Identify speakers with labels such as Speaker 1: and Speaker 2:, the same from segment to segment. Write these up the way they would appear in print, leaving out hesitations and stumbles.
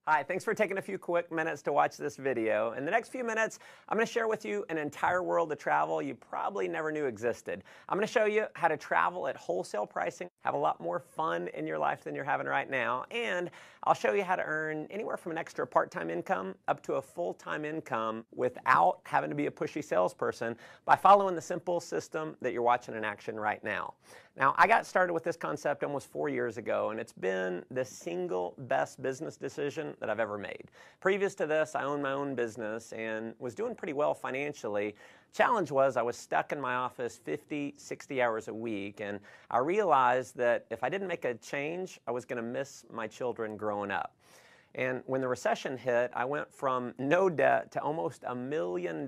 Speaker 1: Hi, thanks for taking a few quick minutes to watch this video. In the next few minutes, I'm going to share with you an entire world of travel you probably never knew existed. I'm going to show you how to travel at wholesale pricing, have a lot more fun in your life than you're having right now, and I'll show you how to earn anywhere from an extra part-time income up to a full-time income without having to be a pushy salesperson by following the simple system that you're watching in action right now. Now, I got started with this concept almost 4 years ago, and it's been the single best business decision that I've ever made. Previous to this, I owned my own business and was doing pretty well financially. Challenge was I was stuck in my office 50, 60 hours a week, and I realized that if I didn't make a change, I was going to miss my children growing up. And when the recession hit, I went from no debt to almost $1 million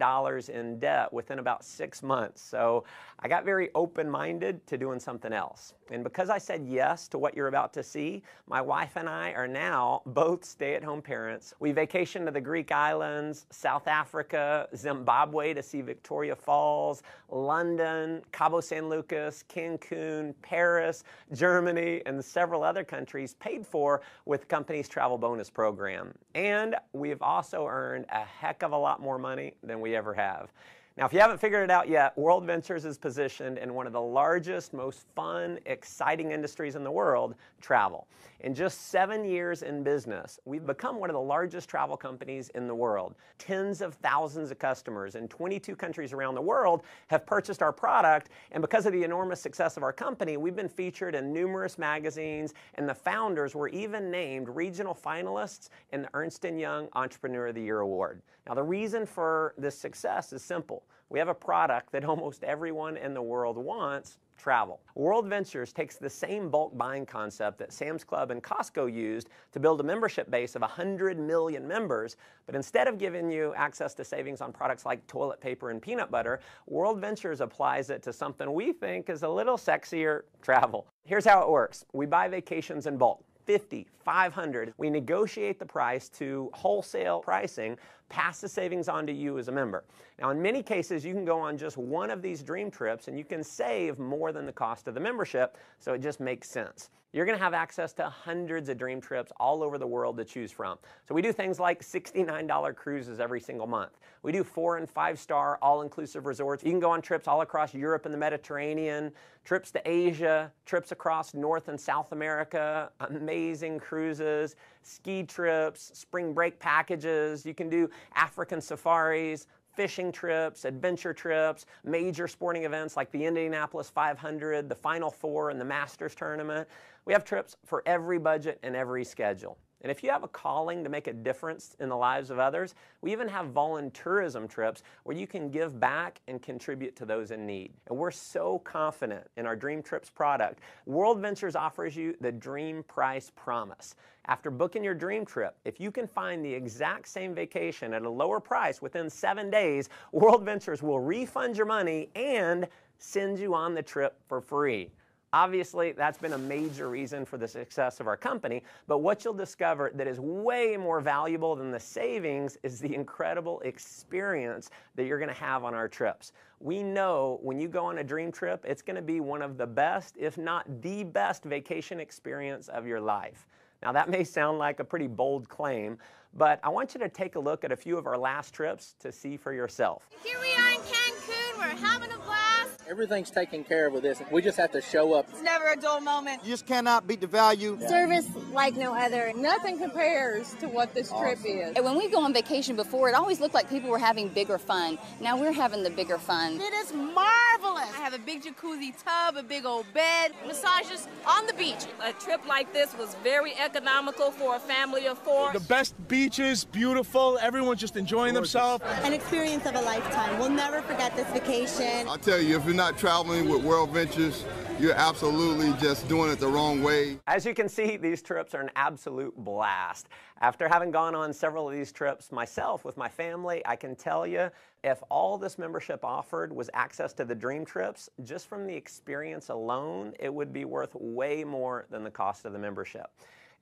Speaker 1: in debt within about 6 months. So I got very open-minded to doing something else. And because I said yes to what you're about to see, my wife and I are now both stay-at-home parents. We vacationed to the Greek islands, South Africa, Zimbabwe to see Victoria Falls, London, Cabo San Lucas, Cancun, Paris, Germany, and several other countries paid for with the company's travel bonus program. And we've also earned a heck of a lot more money than we ever have. Now, if you haven't figured it out yet, WorldVentures is positioned in one of the largest, most fun, exciting industries in the world, travel. In just 7 years in business, we've become one of the largest travel companies in the world. Tens of thousands of customers in 22 countries around the world have purchased our product, and because of the enormous success of our company, we've been featured in numerous magazines, and the founders were even named regional finalists in the Ernst & Young Entrepreneur of the Year Award. Now, the reason for this success is simple. We have a product that almost everyone in the world wants: travel. WorldVentures takes the same bulk buying concept that Sam's Club and Costco used to build a membership base of 100 million members, but instead of giving you access to savings on products like toilet paper and peanut butter, WorldVentures applies it to something we think is a little sexier: travel. Here's how it works. We buy vacations in bulk. 50, 500. We negotiate the price to wholesale pricing, pass the savings on to you as a member. Now, in many cases, you can go on just one of these dream trips and you can save more than the cost of the membership, so it just makes sense. You're going to have access to hundreds of dream trips all over the world to choose from. So we do things like $69 cruises every single month. We do 4- and 5-star all-inclusive resorts. You can go on trips all across Europe and the Mediterranean, trips to Asia, trips across North and South America, amazing cruises, ski trips, spring break packages. You can do African safaris, fishing trips, adventure trips, major sporting events like the Indianapolis 500, the Final Four, and the Masters tournament. We have trips for every budget and every schedule. And if you have a calling to make a difference in the lives of others, we even have volunteerism trips where you can give back and contribute to those in need. And we're so confident in our Dream Trips product. WorldVentures offers you the Dream Price Promise. After booking your dream trip, if you can find the exact same vacation at a lower price within 7 days, WorldVentures will refund your money and send you on the trip for free. Obviously, that's been a major reason for the success of our company, but what you'll discover that is way more valuable than the savings is the incredible experience that you're going to have on our trips. We know when you go on a dream trip, it's going to be one of the best, if not the best, vacation experience of your life. Now, that may sound like a pretty bold claim, but I want you to take a look at a few of our last trips to see for yourself.
Speaker 2: Here we are in Cancun. We're having a blast.
Speaker 3: Everything's taken care of with this. We just have to show up.
Speaker 2: It's never a dull moment.
Speaker 4: You just cannot beat the value.
Speaker 5: Service like no other.
Speaker 6: Nothing compares to what this trip is.
Speaker 7: And when we go on vacation before, it always looked like people were having bigger fun. Now we're having the bigger fun.
Speaker 2: It is marvelous. I have a big jacuzzi tub, a big old bed, massages on the beach.
Speaker 8: A trip like this was very economical for a family of 4.
Speaker 4: The best beaches, beautiful, everyone's just enjoying themselves.
Speaker 5: An experience of a lifetime. We'll never forget this vacation.
Speaker 9: I'll tell you, if you're not traveling with WorldVentures, you're absolutely just doing it the wrong way.
Speaker 1: As you can see, these trips are an absolute blast. After having gone on several of these trips myself with my family, I can tell you, if all this membership offered was access to the dream trips, just from the experience alone, it would be worth way more than the cost of the membership.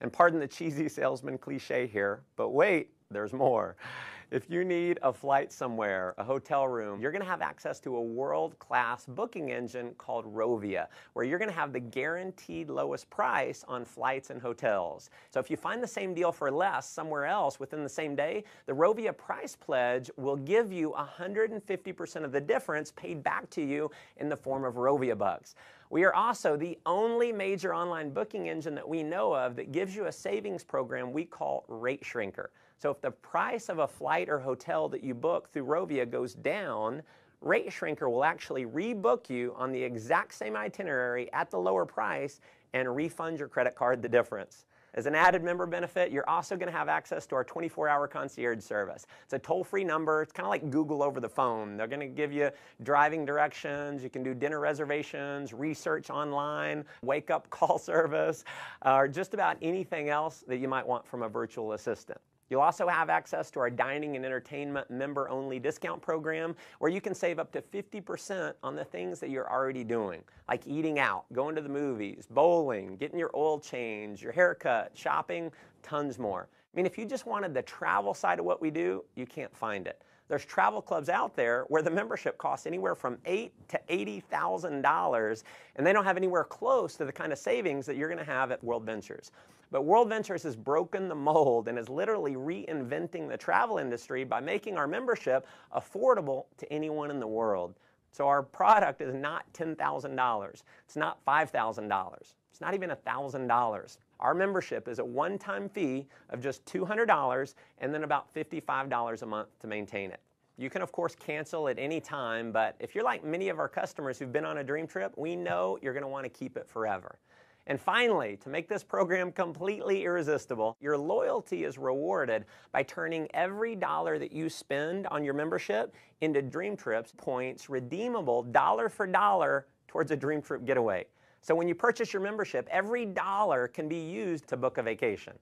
Speaker 1: And pardon the cheesy salesman cliche here, but wait, there's more. If you need a flight somewhere, a hotel room, you're going to have access to a world-class booking engine called Rovia, where you're going to have the guaranteed lowest price on flights and hotels. So if you find the same deal for less somewhere else within the same day, the Rovia price pledge will give you 150% of the difference paid back to you in the form of Rovia bucks. We are also the only major online booking engine that we know of that gives you a savings program we call Rate Shrinker. So if the price of a flight or hotel that you book through Rovia goes down, Rate Shrinker will actually rebook you on the exact same itinerary at the lower price and refund your credit card the difference. As an added member benefit, you're also going to have access to our 24-hour concierge service. It's a toll-free number. It's kind of like Google over the phone. They're going to give you driving directions. You can do dinner reservations, research online, wake-up call service, or just about anything else that you might want from a virtual assistant. You'll also have access to our dining and entertainment member-only discount program where you can save up to 50% on the things that you're already doing, like eating out, going to the movies, bowling, getting your oil change, your haircut, shopping, tons more. I mean, if you just wanted the travel side of what we do, you can't find it. There's travel clubs out there where the membership costs anywhere from $8,000 to $80,000, and they don't have anywhere close to the kind of savings that you're going to have at WorldVentures. But WorldVentures has broken the mold and is literally reinventing the travel industry by making our membership affordable to anyone in the world. So our product is not $10,000. It's not $5,000. It's not even $1,000. Our membership is a one-time fee of just $200 and then about $55 a month to maintain it. You can, of course, cancel at any time, but if you're like many of our customers who've been on a dream trip, we know you're going to want to keep it forever. And finally, to make this program completely irresistible, your loyalty is rewarded by turning every dollar that you spend on your membership into Dream Trips points redeemable dollar for dollar towards a Dream Trip getaway. So when you purchase your membership, every dollar can be used to book a vacation.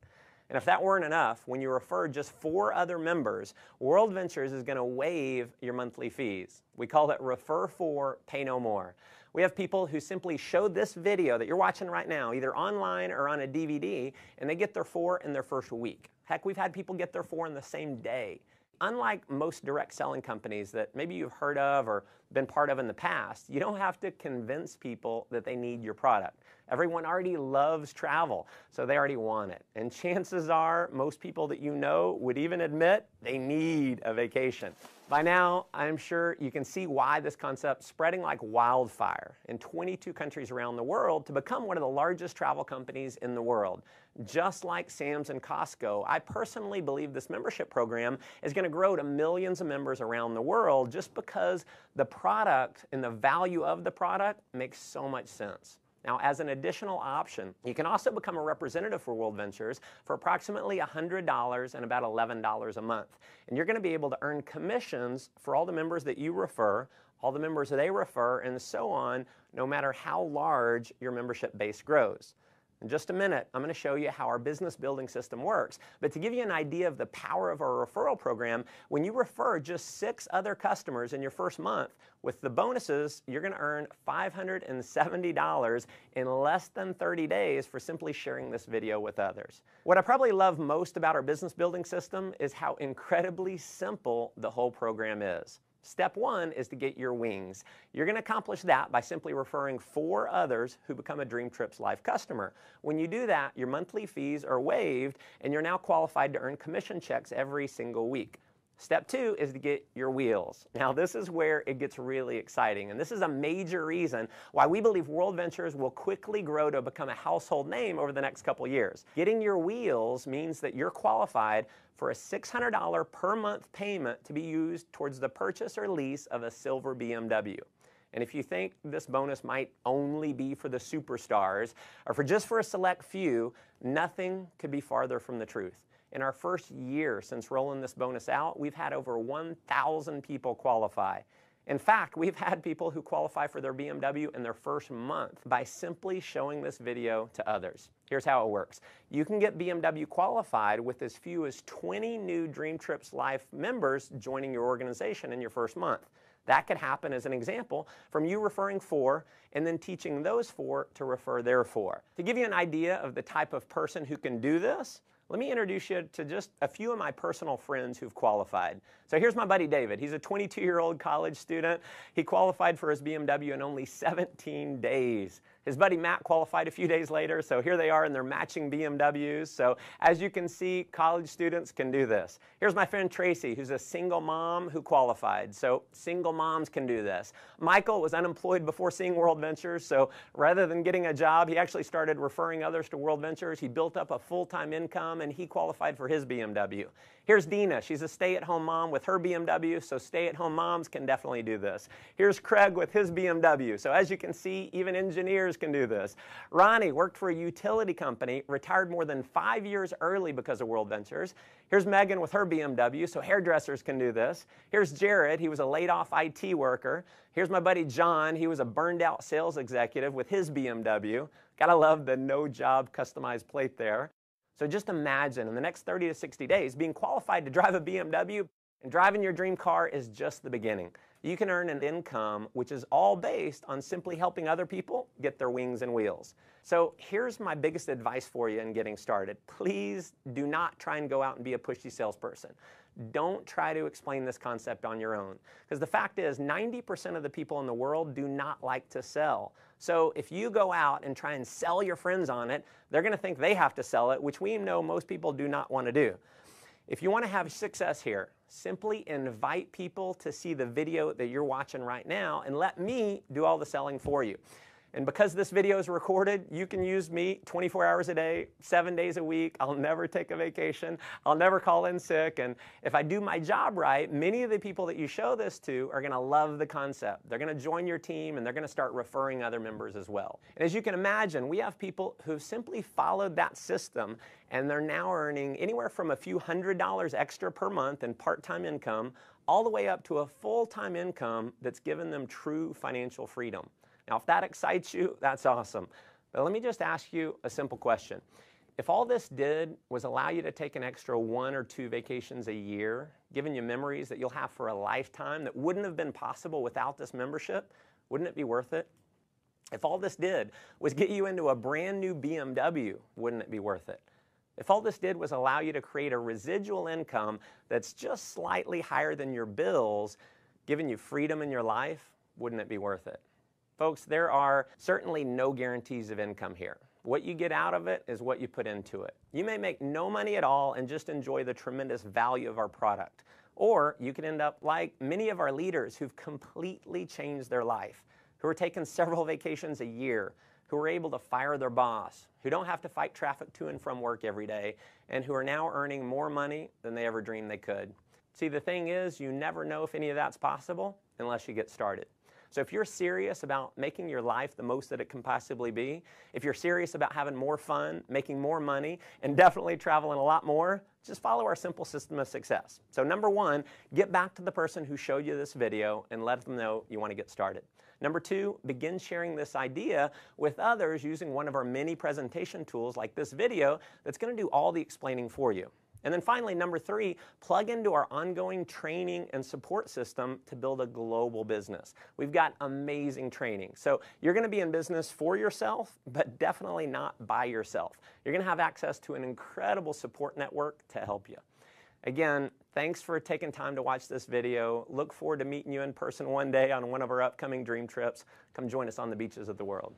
Speaker 1: And if that weren't enough, when you refer just 4 other members, WorldVentures is going to waive your monthly fees. We call it Refer 4, Pay No More. We have people who simply show this video that you're watching right now, either online or on a DVD, and they get their 4 in their first week. Heck, we've had people get their 4 in the same day. Unlike most direct selling companies that maybe you've heard of or been part of in the past, you don't have to convince people that they need your product. Everyone already loves travel, so they already want it. And chances are most people that you know would even admit they need a vacation. By now, I'm sure you can see why this concept's spreading like wildfire in 22 countries around the world to become one of the largest travel companies in the world. Just like Sam's and Costco, I personally believe this membership program is going to grow to millions of members around the world just because the product and the value of the product makes so much sense. Now, as an additional option, you can also become a representative for WorldVentures for approximately $100 and about $11 a month. And you're going to be able to earn commissions for all the members that you refer, all the members that they refer, and so on, no matter how large your membership base grows. In just a minute, I'm going to show you how our business building system works. But to give you an idea of the power of our referral program, when you refer just 6 other customers in your first month, with the bonuses, you're going to earn $570 in less than 30 days for simply sharing this video with others. What I probably love most about our business building system is how incredibly simple the whole program is. Step 1 is to get your wings. You're going to accomplish that by simply referring 4 others who become a Dream Trips Life customer. When you do that, your monthly fees are waived and you're now qualified to earn commission checks every single week. Step 2 is to get your wheels. Now, this is where it gets really exciting, and this is a major reason why we believe WorldVentures will quickly grow to become a household name over the next couple years. Getting your wheels means that you're qualified for a $600 per month payment to be used towards the purchase or lease of a silver BMW. And if you think this bonus might only be for the superstars or for a select few, nothing could be farther from the truth. In our first year since rolling this bonus out, we've had over 1,000 people qualify. In fact, we've had people who qualify for their BMW in their first month by simply showing this video to others. Here's how it works. You can get BMW qualified with as few as 20 new Dream Trips Life members joining your organization in your first month. That could happen, as an example, from you referring 4 and then teaching those 4 to refer their 4. To give you an idea of the type of person who can do this, let me introduce you to just a few of my personal friends who've qualified. So here's my buddy David. He's a 22-year-old college student. He qualified for his BMW in only 17 days. His buddy Matt qualified a few days later, so here they are in their matching BMWs. So as you can see, college students can do this. Here's my friend Tracy, who's a single mom who qualified. So single moms can do this. Michael was unemployed before seeing WorldVentures, so rather than getting a job, he actually started referring others to WorldVentures. He built up a full-time income, and he qualified for his BMW. Here's Dina. She's a stay-at-home mom with her BMW, so stay-at-home moms can definitely do this. Here's Craig with his BMW. So as you can see, even engineers can do this. Ronnie worked for a utility company, retired more than 5 years early because of WorldVentures. Here's Megan with her BMW, so hairdressers can do this. Here's Jared. He was a laid-off IT worker. Here's my buddy John. He was a burned-out sales executive with his BMW. Gotta love the no-job customized plate there. So just imagine in the next 30 to 60 days, being qualified to drive a BMW and driving your dream car is just the beginning. You can earn an income which is all based on simply helping other people get their wings and wheels. So here's my biggest advice for you in getting started. Please do not try and go out and be a pushy salesperson. Don't try to explain this concept on your own. Because the fact is, 90% of the people in the world do not like to sell. So if you go out and try and sell your friends on it, they're going to think they have to sell it, which we know most people do not want to do. If you want to have success here, simply invite people to see the video that you're watching right now and let me do all the selling for you. And because this video is recorded, you can use me 24 hours a day, 7 days a week. I'll never take a vacation. I'll never call in sick. And if I do my job right, many of the people that you show this to are going to love the concept. They're going to join your team, and they're going to start referring other members as well. And as you can imagine, we have people who've simply followed that system, and they're now earning anywhere from a few $100s extra per month in part-time income, all the way up to a full-time income that's given them true financial freedom. Now, if that excites you, that's awesome. But let me just ask you a simple question. If all this did was allow you to take an extra 1 or 2 vacations a year, giving you memories that you'll have for a lifetime that wouldn't have been possible without this membership, wouldn't it be worth it? If all this did was get you into a brand new BMW, wouldn't it be worth it? If all this did was allow you to create a residual income that's just slightly higher than your bills, giving you freedom in your life, wouldn't it be worth it? Folks, there are certainly no guarantees of income here. What you get out of it is what you put into it. You may make no money at all and just enjoy the tremendous value of our product. Or you can end up like many of our leaders who've completely changed their life, who are taking several vacations a year, who are able to fire their boss, who don't have to fight traffic to and from work every day, and who are now earning more money than they ever dreamed they could. See, the thing is, you never know if any of that's possible unless you get started. So if you're serious about making your life the most that it can possibly be, if you're serious about having more fun, making more money, and definitely traveling a lot more, just follow our simple system of success. So number 1, get back to the person who showed you this video and let them know you want to get started. Number 2, begin sharing this idea with others using one of our many presentation tools like this video that's going to do all the explaining for you. And then finally, number 3, plug into our ongoing training and support system to build a global business. We've got amazing training. So you're going to be in business for yourself, but definitely not by yourself. You're going to have access to an incredible support network to help you. Again, thanks for taking time to watch this video. Look forward to meeting you in person one day on one of our upcoming dream trips. Come join us on the beaches of the world.